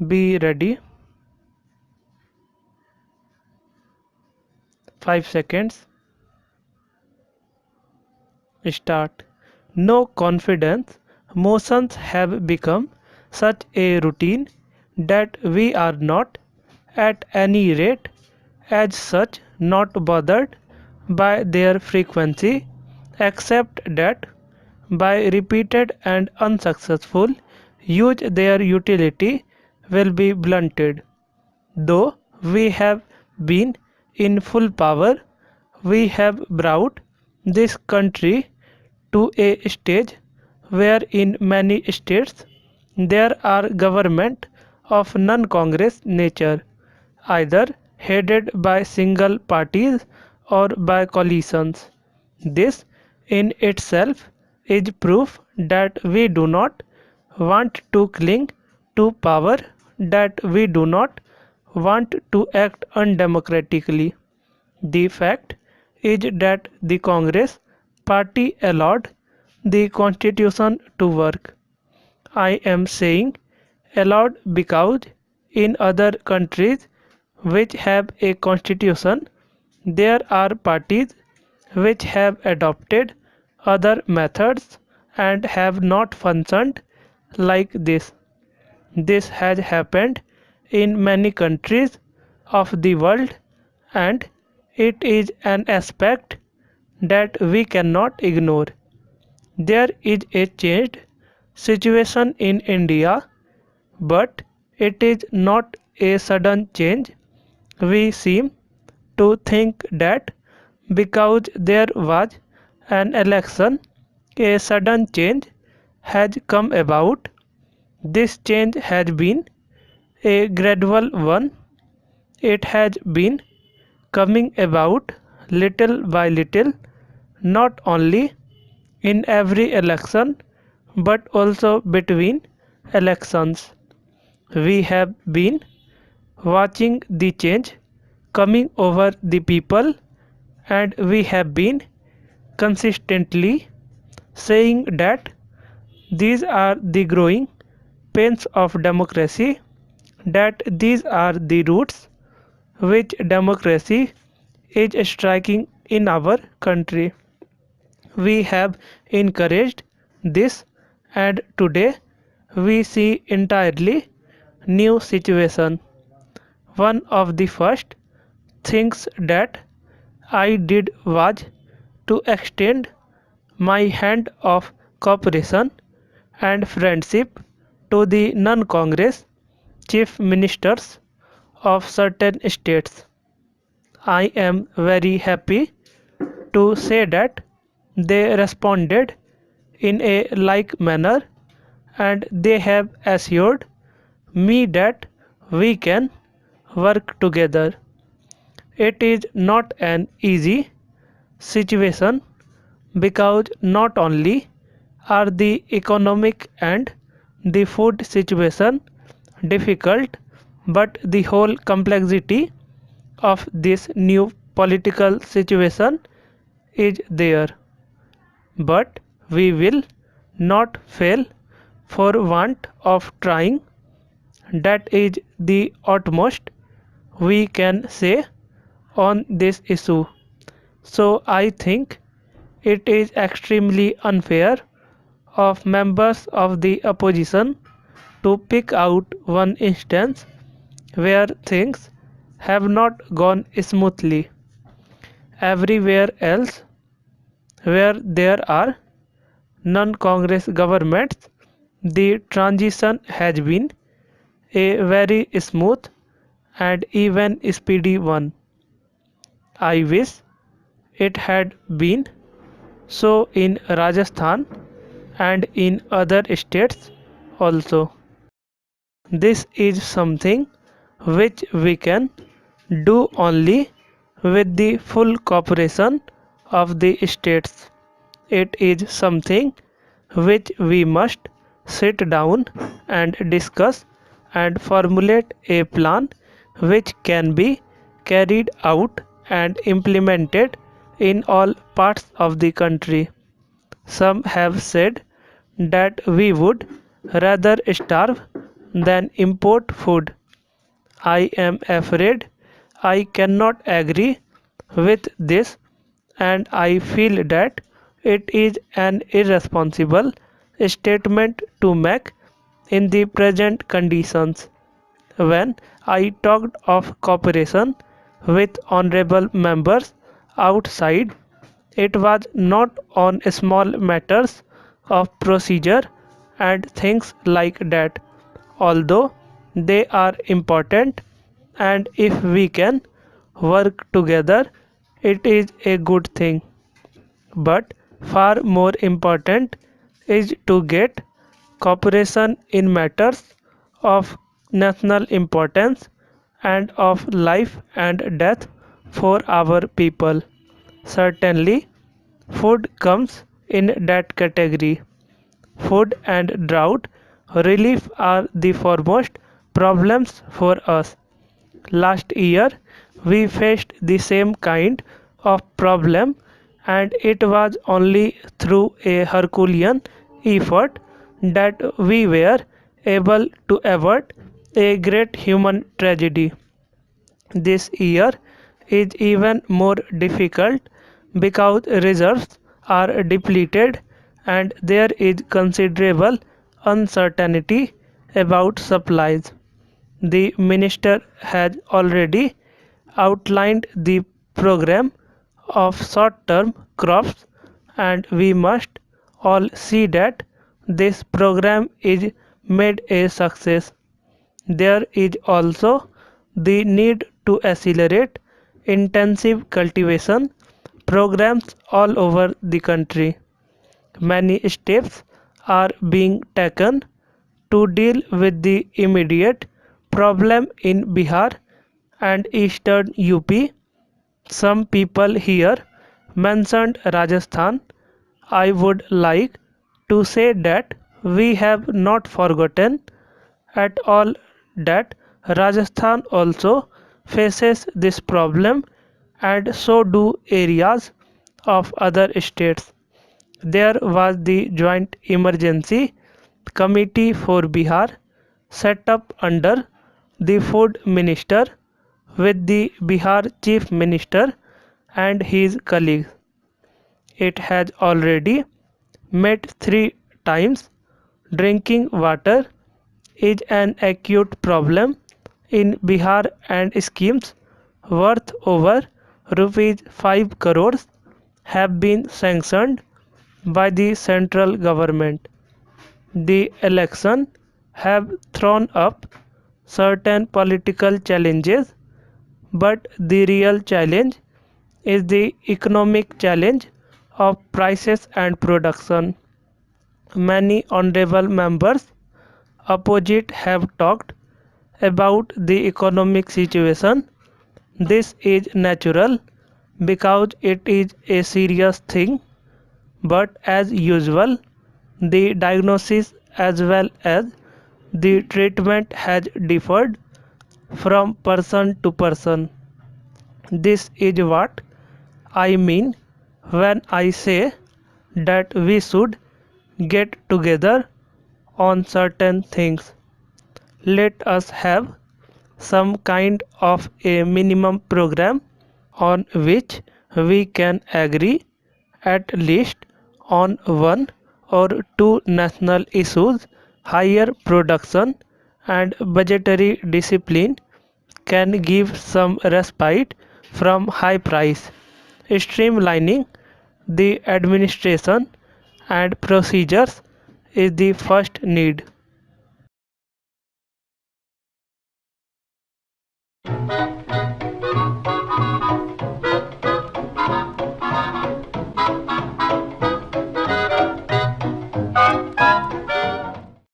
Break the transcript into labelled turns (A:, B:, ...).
A: Be ready. 5 seconds. Start. No confidence. Motions have become such a routine that we are not, at any rate, as such, not bothered by their frequency, except that by repeated and unsuccessful use their utility will be blunted. Though we have been in full power, we have brought this country to a stage where in many states there are government of non-Congress nature, either headed by single parties or by coalitions. This in itself is proof that we do not want to cling to power, that we do not want to act undemocratically. The fact is that the Congress party allowed the constitution to work. I am saying allowed because in other countries which have a constitution, there are parties which have adopted other methods and have not functioned like this. This has happened in many countries of the world, and it is an aspect that we cannot ignore. There is a changed situation in India, but it is not a sudden change. We seem to think that because there was an election, a sudden change has come about. This change has been a gradual one. It has been coming about little by little, not only in every election but also between elections. We have been watching the change coming over the people, and we have been consistently saying that these are the growing pains of democracy, that these are the roots which democracy is striking in our country. We have encouraged this, and today we see entirely new situation. One of the first things that I did was to extend my hand of cooperation and friendship to the non-Congress chief ministers of certain states. I am very happy to say that they responded in a like manner, and they have assured me that we can work together. It is not an easy situation because not only are the economic and the food situation difficult, but the whole complexity of this new political situation is there. But we will not fail for want of trying. That is the utmost we can say on this issue. So I think it is extremely unfair of members of the opposition to pick out one instance where things have not gone smoothly. Everywhere else where there are non-Congress governments, the transition has been a very smooth and even speedy one. I wish it had been so in Rajasthan and in other states also. This is something which we can do only with the full cooperation of the states. It is something which we must sit down and discuss and formulate a plan which can be carried out and implemented in all parts of the country. Some have said that we would rather starve then import food. I am afraid I cannot agree with this, and I feel that it is an irresponsible statement to make in the present conditions. When I talked of cooperation with honorable members outside, it was not on small matters of procedure and things like that, although they are important, and if we can work together, it is a good thing. But far more important is to get cooperation in matters of national importance and of life and death for our people. Certainly, food comes in that category. Food and drought relief are the foremost problems for us. Last year, we faced the same kind of problem, and it was only through a Herculean effort that we were able to avert a great human tragedy. This year is even more difficult because reserves are depleted and there is considerable uncertainty about supplies. The minister has already outlined the program of short term crops, and we must all see that this program is made a success. There is also the need to accelerate intensive cultivation programs all over the country. Many steps are being taken to deal with the immediate problem in Bihar and eastern UP. Some people here mentioned Rajasthan. I would like to say that we have not forgotten at all that Rajasthan also faces this problem, and so do areas of other states. There was the Joint Emergency Committee for Bihar set up under the Food Minister with the Bihar Chief Minister and his colleagues. It has already met 3 times. Drinking water is an acute problem in Bihar, and schemes worth over rupees 5 crores have been sanctioned by the central government. The election have thrown up certain political challenges, but the real challenge is the economic challenge of prices and production. Many honorable members opposite have talked about the economic situation. This is natural because it is a serious thing, but as usual, the diagnosis as well as the treatment has differed from person to person. This is what I mean when I say that we should get together on certain things. Let us have some kind of a minimum program on which we can agree, at least on one or two national issues. Higher production and budgetary discipline can give some respite from high price. Streamlining the administration and procedures is the first need.